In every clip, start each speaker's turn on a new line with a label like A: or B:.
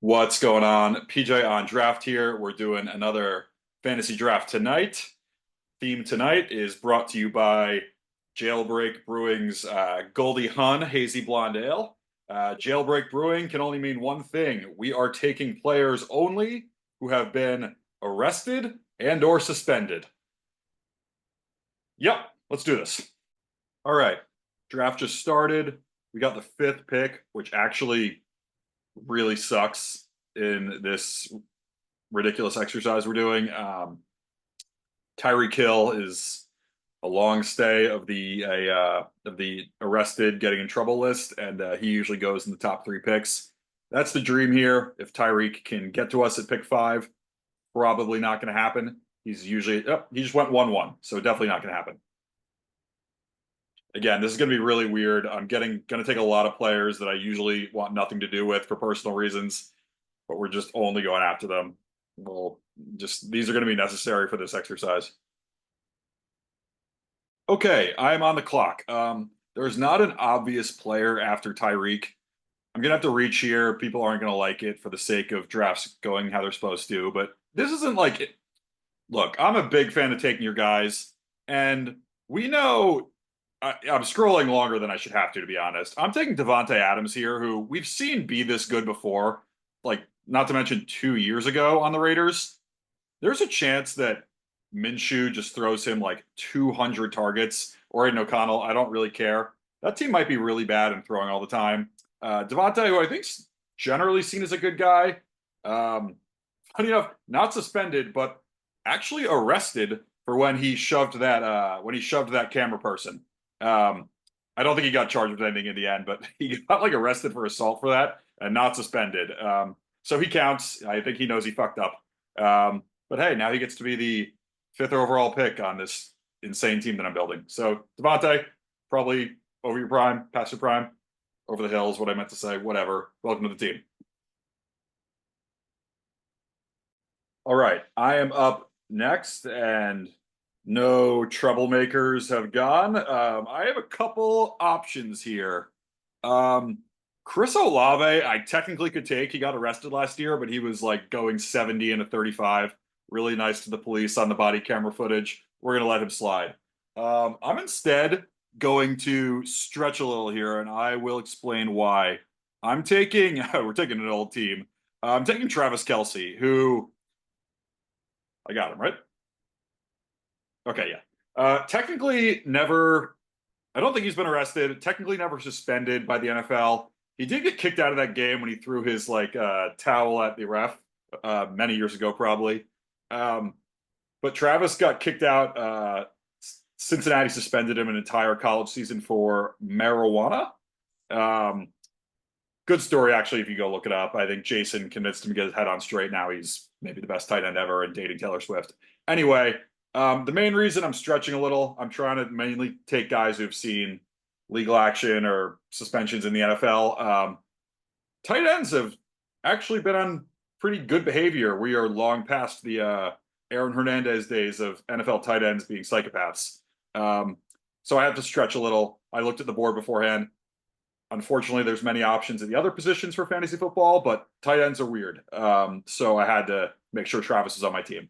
A: What's going on? PJ on Draft here. We're doing another fantasy draft tonight. Theme tonight is brought to you by Jailbreak Brewing's Goldie Hun Hazy Blonde Ale. Jailbreak Brewing can only mean one thing. We are taking players only who have been arrested and or suspended. Yep, let's do this. All right. Draft just started. We got the fifth pick, which actually really sucks in this ridiculous exercise we're doing. Tyreek Hill is a long stay of the arrested getting in trouble list, and he usually goes in the top three picks. That's the dream here. If Tyreek can get to us at pick five, probably not going to happen. He's usually he just went 1-1, so definitely not going to happen. Again, this is going to be really weird. I'm going to take a lot of players that I usually want nothing to do with for personal reasons, but we're just only going after them. Well, just these are going to be necessary for this exercise. Okay, I am on the clock. There's not an obvious player after Tyreek. I'm gonna have to reach here. People aren't gonna like it for the sake of drafts going how they're supposed to, but this isn't like look, I'm a big fan of taking your guys, and we know I'm scrolling longer than I should have to be honest. I'm taking Davante Adams here, who we've seen be this good before, like not to mention 2 years ago on the Raiders. There's a chance that Minshew just throws him like 200 targets, or Aiden O'Connell. I don't really care. That team might be really bad and throwing all the time. Devontae, who I think's generally seen as a good guy, um, funny enough, not suspended, but actually arrested for when he shoved that camera person. Um, I don't think he got charged with anything in the end, but he got like arrested for assault for that and not suspended. So he counts. I think he knows he fucked up. But hey, now he gets to be the fifth overall pick on this insane team that I'm building. So Devontae, probably over your prime, past your prime, over the hills, what I meant to say, whatever. Welcome to the team. All right, I am up next, and no troublemakers have gone. I have a couple options here. Um, Chris Olave, I technically could take. He got arrested last year, but he was like going 70 and a 35. Really nice to the police on the body camera footage. We're going to let him slide. I'm instead going to stretch a little here, and I will explain why. We're taking an old team. I'm taking Travis Kelce, who I got him, right? Okay, yeah. Technically never, I don't think he's been arrested, technically never suspended by the NFL. He did get kicked out of that game when he threw his like towel at the ref many years ago, probably. Um, but Travis got kicked out. Cincinnati suspended him an entire college season for marijuana. Um, Good story, actually, if you go look it up. I think Jason convinced him to get his head on straight. Now he's maybe the best tight end ever and dating Taylor Swift. Anyway, the main reason I'm stretching a little, I'm trying to mainly take guys who've seen legal action or suspensions in the NFL. Tight ends have actually been on pretty good behavior. We are long past the Aaron Hernandez days of NFL tight ends being psychopaths. Um, so I have to stretch a little. I looked at the board beforehand. Unfortunately, there's many options at the other positions for fantasy football, but tight ends are weird. So I had to make sure Travis is on my team.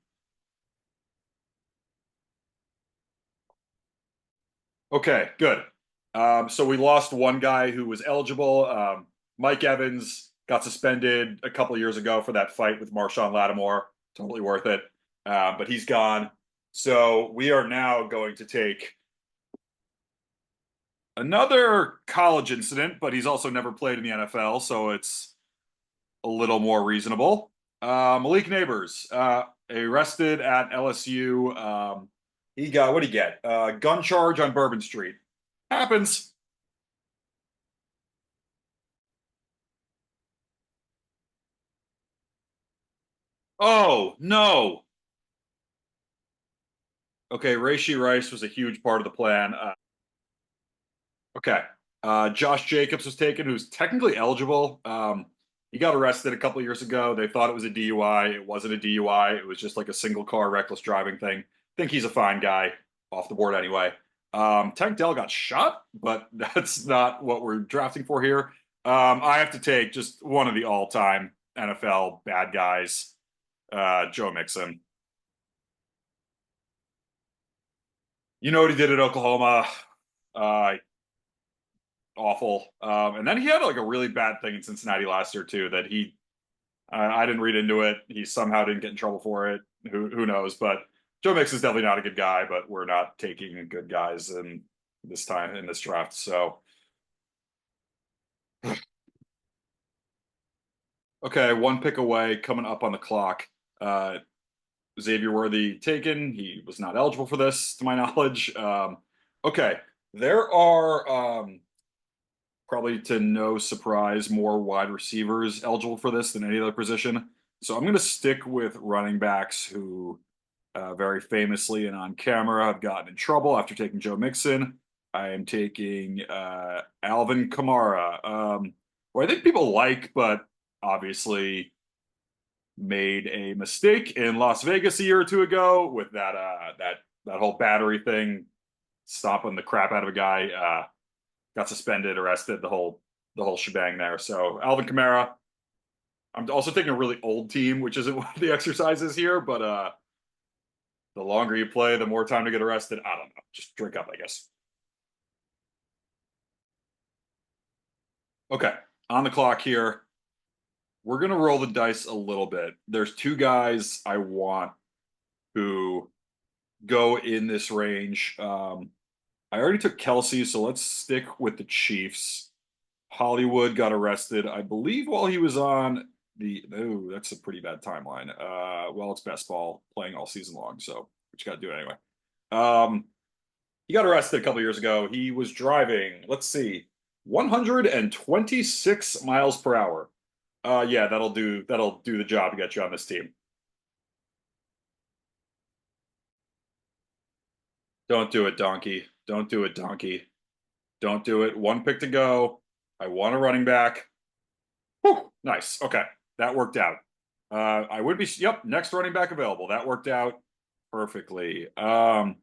A: Okay, good. So we lost one guy who was eligible. Mike Evans got suspended a couple of years ago for that fight with Marshawn Lattimore. Totally worth it. But he's gone. So we are now going to take another college incident, but he's also never played in the NFL, so it's a little more reasonable. Malik Neighbors, arrested at LSU. He got what did he get? Gun charge on Bourbon Street. Happens. Oh no. Okay, Rashee Rice was a huge part of the plan. Okay. Josh Jacobs was taken, who's technically eligible. He got arrested a couple of years ago. They thought it was a DUI. It wasn't a DUI. It was just like a single car reckless driving thing. I think he's a fine guy off the board anyway. Tank Dell got shot, but that's not what we're drafting for here. I have to take just one of the all-time NFL bad guys. Joe Mixon. You know what he did at Oklahoma? Uh, Awful. And then he had like a really bad thing in Cincinnati last year too. That I didn't read into it. He somehow didn't get in trouble for it. Who knows? But Joe Mixon is definitely not a good guy. But we're not taking good guys in this time in this draft. So okay, one pick away, coming up on the clock. Uh, Xavier Worthy taken. He was not eligible for this, to my knowledge. Okay, there are probably to no surprise more wide receivers eligible for this than any other position. So I'm going to stick with running backs who very famously and on camera have gotten in trouble after taking Joe Mixon. I am taking Alvin Kamara, who I think people like, but obviously made a mistake in Las Vegas a year or two ago with that whole battery thing, stomping the crap out of a guy. Got suspended, arrested, the whole shebang there. So Alvin Kamara. I'm also taking a really old team, which isn't one of the exercises here, but the longer you play, the more time to get arrested. I don't know. Just drink up, I guess. Okay, on the clock here. We're gonna roll the dice a little bit. There's two guys I want who go in this range. I already took Kelsey, so let's stick with the Chiefs. Hollywood got arrested, I believe, while he was on the. Oh, that's a pretty bad timeline. Well, it's best ball playing all season long, so what you got to do anyway. Um, he got arrested a couple years ago. He was driving. Let's see, 126 miles per hour. Yeah, that'll do. That'll do the job to get you on this team. Don't do it, donkey. Don't do it, donkey. Don't do it. One pick to go. I want a running back. Whew, nice. Okay, that worked out. I would be. Yep, next running back available. That worked out perfectly. All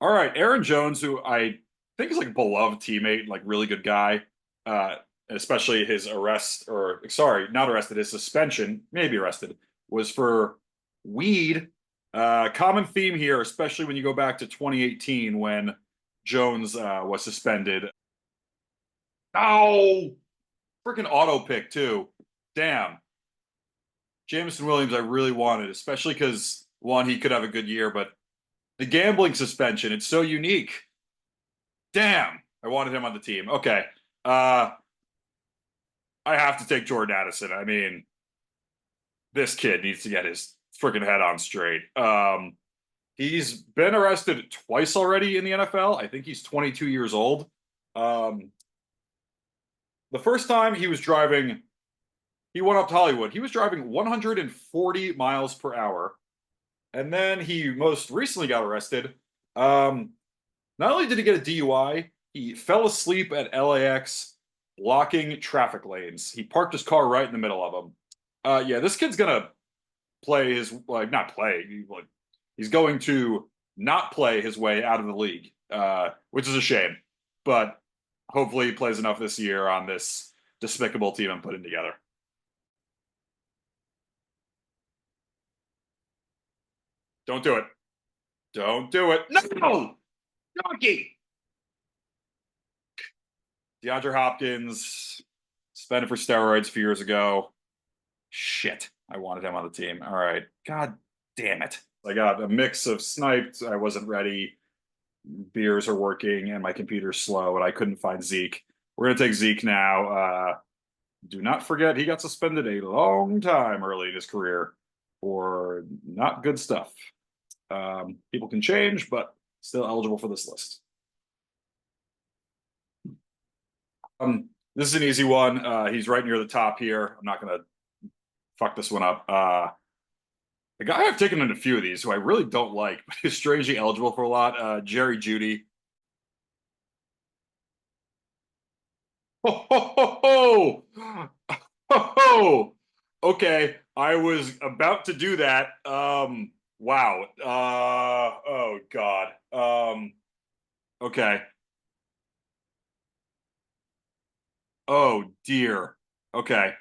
A: right, Aaron Jones, who I think is like a beloved teammate, like really good guy. Uh, Especially his arrest, or sorry, not arrested, his suspension, maybe arrested, was for weed. Common theme here, especially when you go back to 2018 when Jones was suspended. Oh, freaking auto pick too. Damn. Jameson Williams, I really wanted, especially because one, he could have a good year, but the gambling suspension, it's so unique. Damn. I wanted him on the team. Okay. Uh, I have to take Jordan Addison. I mean, this kid needs to get his freaking head on straight. He's been arrested twice already in the NFL. I think he's 22 years old. Um, the first time he was driving, he went up to Hollywood. He was driving 140 miles per hour. And then he most recently got arrested. Um, Not only did he get a DUI, he fell asleep at LAX blocking traffic lanes. He parked his car right in the middle of them. Yeah, this kid's gonna play his like not play. He's going to not play his way out of the league, which is a shame. But hopefully he plays enough this year on this despicable team I'm putting together. Don't do it. Don't do it. No, donkey. DeAndre Hopkins suspended for steroids a few years ago. Shit, I wanted him on the team. All right, God damn it. I got a mix of sniped. I wasn't ready. Beers are working, and my computer's slow, and I couldn't find Zeke. We're gonna take Zeke now. Do not forget he got suspended a long time early in his career for not good stuff. People can change, but still eligible for this list. This is an easy one. He's right near the top here. I'm not gonna fuck this one up. The guy I've taken in a few of these, who I really don't like, but is strangely eligible for a lot. Jerry Jeudy. Ho ho ho ho! Ho ho! Okay, I was about to do that. Wow. Oh God. Okay. Oh dear. Okay.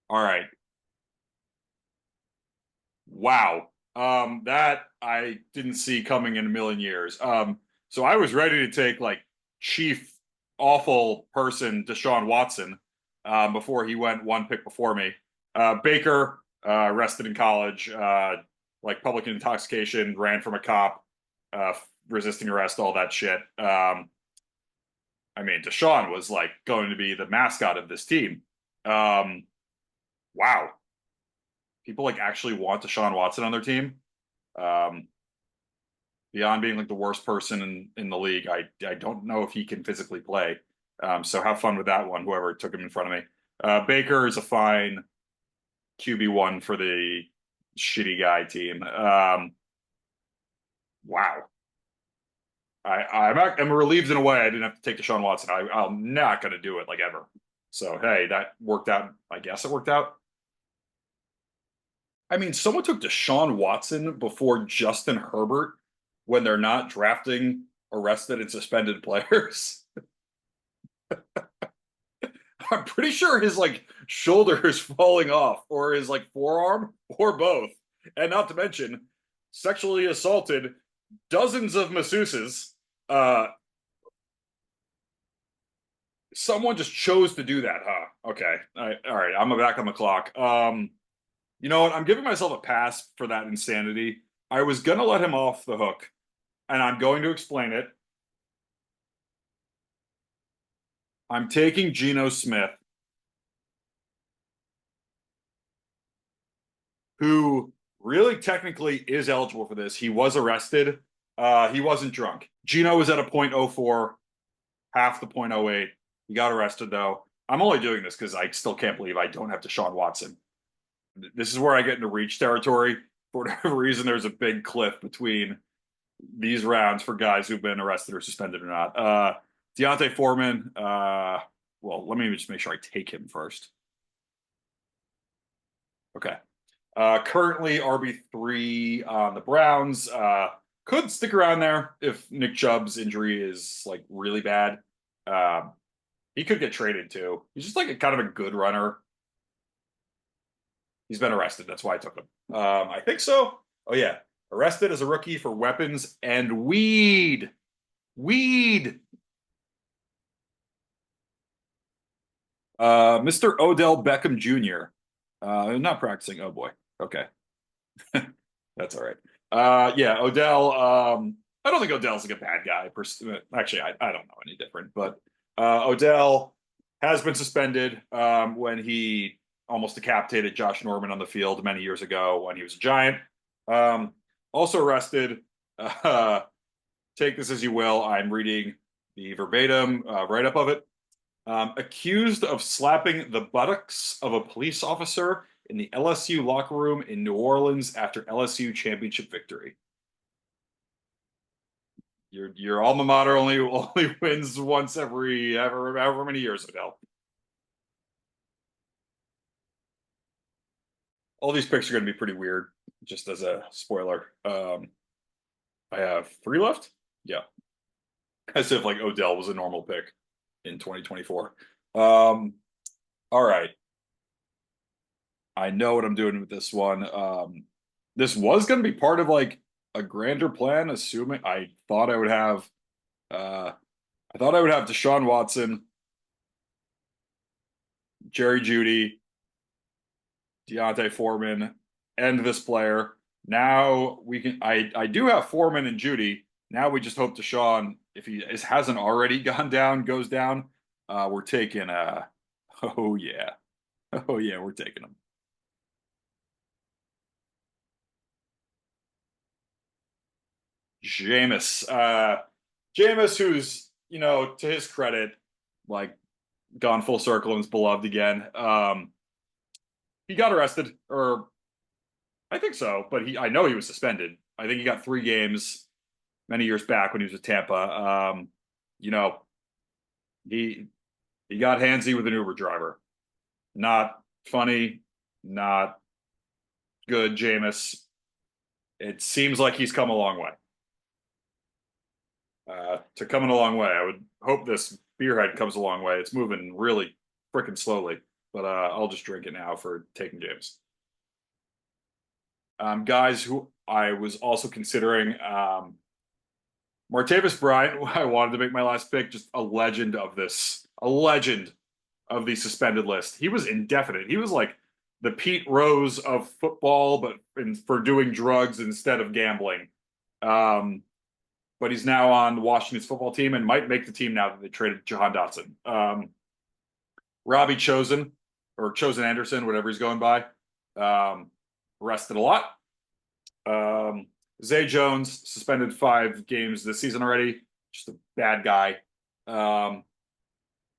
A: All right. Wow. That I didn't see coming in a million years. So I was ready to take like chief awful person Deshaun Watson before he went one pick before me. Baker, arrested in college, like public intoxication, ran from a cop, resisting arrest, all that shit. I mean, Deshaun was like going to be the mascot of this team. Um, wow. People like actually want Deshaun Watson on their team. Um, Beyond being like the worst person in the league, I don't know if he can physically play. So have fun with that one, whoever took him in front of me. Baker is a fine QB1 for the shitty guy team. Wow. I'm relieved in a way I didn't have to take Deshaun Watson. I'm not going to do it like ever. So, hey, that worked out. I guess it worked out. I mean, someone took Deshaun Watson before Justin Herbert when they're not drafting arrested and suspended players. I'm pretty sure his like shoulder is falling off or his like forearm or both. And not to mention, sexually assaulted dozens of masseuses. Uh, Someone just chose to do that, huh? Okay. All right. I'm back on the clock. You know what? I'm giving myself a pass for that insanity. I was gonna let him off the hook, and I'm going to explain it. I'm taking Geno Smith, who really technically is eligible for this. He was arrested. He wasn't drunk. Geno was at a .04, half the .08. He got arrested though. I'm only doing this because I still can't believe I don't have Deshaun Watson. This is where I get into reach territory. For whatever reason, there's a big cliff between these rounds for guys who've been arrested or suspended or not. Deontay Foreman. Well, let me just make sure I take him first. Okay. Currently RB3 on the Browns. Could stick around there if Nick Chubb's injury is like really bad. Um, he could get traded too. He's just like a kind of a good runner. He's been arrested. That's why I took him. I think so. Oh yeah, arrested as a rookie for weapons and weed. Weed. Mr. Odell Beckham Jr. Not practicing. Oh boy. Okay. That's all right. Yeah, Odell. I don't think Odell's like a bad guy. Actually, I don't know any different. But Odell has been suspended when he almost decapitated Josh Norman on the field many years ago when he was a Giant. Um, Also arrested. Uh, Take this as you will. I'm reading the verbatim write-up of it. Accused of slapping the buttocks of a police officer in the LSU locker room in New Orleans after LSU championship victory. Your alma mater only wins once every however many years, Odell. All these picks are going to be pretty weird. Just as a spoiler, I have three left. Yeah, as if like Odell was a normal pick in 2024. All right, I know what I'm doing with this one. This was going to be part of like a grander plan, assuming uh, I thought I would have Deshaun Watson, Jerry Jeudy, Deontay Foreman, and this player. Now we can. I do have Foreman and Jeudy. Now we just hope Deshaun, if he hasn't already gone down, goes down. We're taking. Oh yeah, oh yeah, we're taking him. Jameis. Jameis, who's, to his credit, like gone full circle and is beloved again. He got arrested, or I think so, but I know he was suspended. I think he got 3 games many years back when he was with Tampa. You know, he he got handsy with an Uber driver. Not funny, not good, Jameis. It seems like he's come a long way. To coming a long way, I would hope this beerhead comes a long way. It's moving really freaking slowly. but I'll just drink it now for taking James. Guys who I was also considering, Martavis Bryant. I wanted to make my last pick, just a legend of the suspended list. He was indefinite. He was like the Pete Rose of football, but for doing drugs instead of gambling. Um, but he's now on Washington's football team and might make the team now that they traded Jahan Dotson. Robbie Chosen or Chosen Anderson, whatever he's going by, rested a lot. Zay Jones suspended 5 games this season already. Just a bad guy.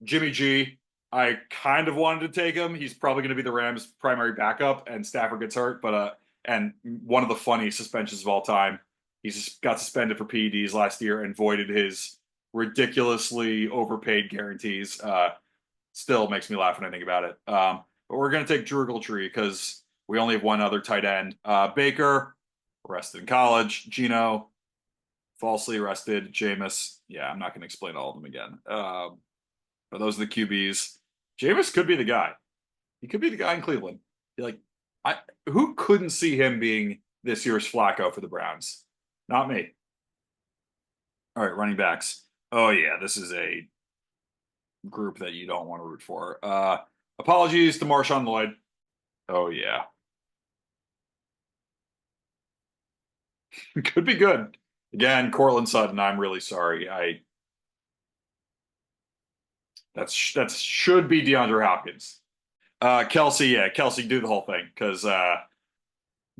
A: Jimmy G, I kind of wanted to take him. He's probably going to be the Rams' primary backup, and Stafford gets hurt. But and one of the funny suspensions of all time. He's got suspended for PEDs last year and voided his ridiculously overpaid guarantees. Still makes me laugh when I think about it. But we're going to take Drew Ogletree because we only have one other tight end. Baker, arrested in college. Gino, falsely arrested. Jameis, yeah, I'm not going to explain all of them again. But those are the QBs. Jameis could be the guy. He could be the guy in Cleveland. Like, who couldn't see him being this year's Flacco for the Browns? Not me. All right, running backs. Oh yeah, this is a group that you don't want to root for. Apologies to Marshawn Lloyd. Oh yeah, could be good. Again, Cortland Sutton. I'm really sorry. That should be DeAndre Hopkins. Kelsey, yeah, Kelsey, do the whole thing because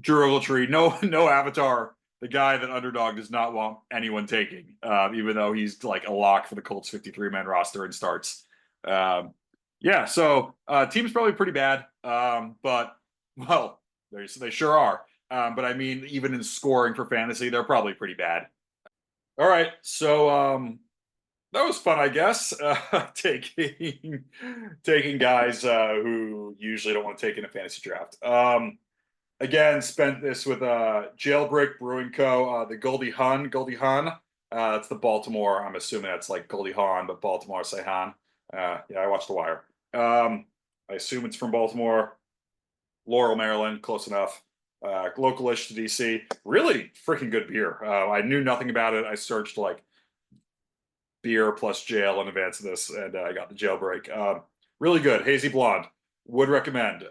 A: Drew Ogletree, no Avatar, the guy that Underdog does not want anyone taking, even though he's like a lock for the Colts 53-man roster and starts. Um, yeah, so team's probably pretty bad, but well, they sure are. But I mean, even in scoring for fantasy, they're probably pretty bad. All right, so that was fun, I guess. Taking guys who usually don't want to take in a fantasy draft. Again, spent this with Jailbreak Brewing Co. The Goldie Hawn. That's the Baltimore. I'm assuming that's like Goldie Hawn, but Baltimore say Han. Yeah, I watched The Wire. I assume it's from Baltimore, Laurel, Maryland, close enough. Localish to DC. Really freaking good beer. I knew nothing about it. I searched like beer plus jail in advance of this, and I got the Jailbreak. Really good, hazy blonde. Would recommend.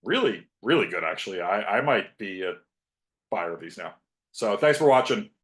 A: Really, really good actually. I might be a buyer of these now. So thanks for watching.